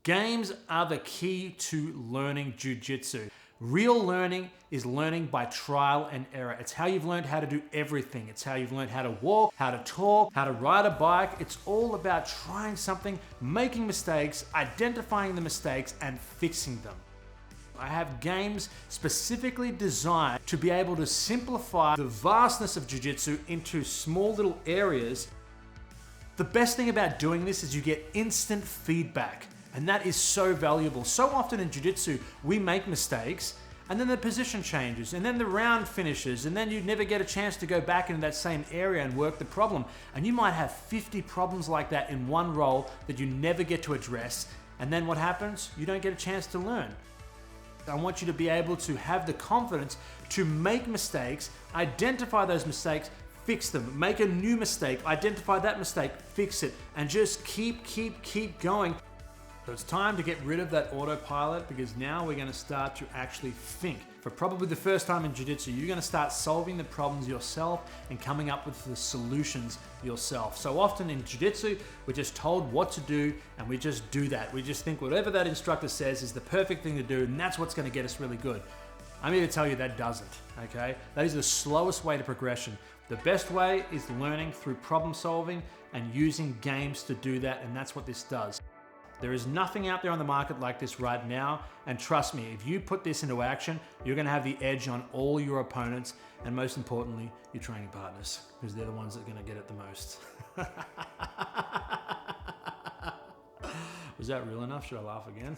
Games are the key to learning jiu-jitsu. Real learning is learning by trial and error. It's how you've learned how to do everything. It's how you've learned how to walk, how to talk, how to ride a bike. It's all about trying something, making mistakes, identifying the mistakes, and fixing them. I have games specifically designed to be able to simplify the vastness of jiu-jitsu into small little areas. The best thing about doing this is you get instant feedback. And that is so valuable. So often in jiu-jitsu, we make mistakes and then the position changes and then the round finishes and then you never get a chance to go back into that same area and work the problem. And you might have 50 problems like that in one roll that you never get to address. And then what happens? You don't get a chance to learn. I want you to be able to have the confidence to make mistakes, identify those mistakes, fix them, make a new mistake, identify that mistake, fix it, and just keep going. So it's time to get rid of that autopilot because now we're going to start to actually think. For probably the first time in jiu-jitsu, you're going to start solving the problems yourself and coming up with the solutions yourself. So often in jiu-jitsu, we're just told what to do and we just do that. We just think whatever that instructor says is the perfect thing to do and that's what's going to get us really good. I'm here to tell you that doesn't, okay? That is the slowest way to progression. The best way is learning through problem solving and using games to do that, and that's what this does. There is nothing out there on the market like this right now, and trust me, if you put this into action, you're gonna have the edge on all your opponents, and most importantly, your training partners, because they're the ones that are gonna get it the most. Was that real enough? Should I laugh again?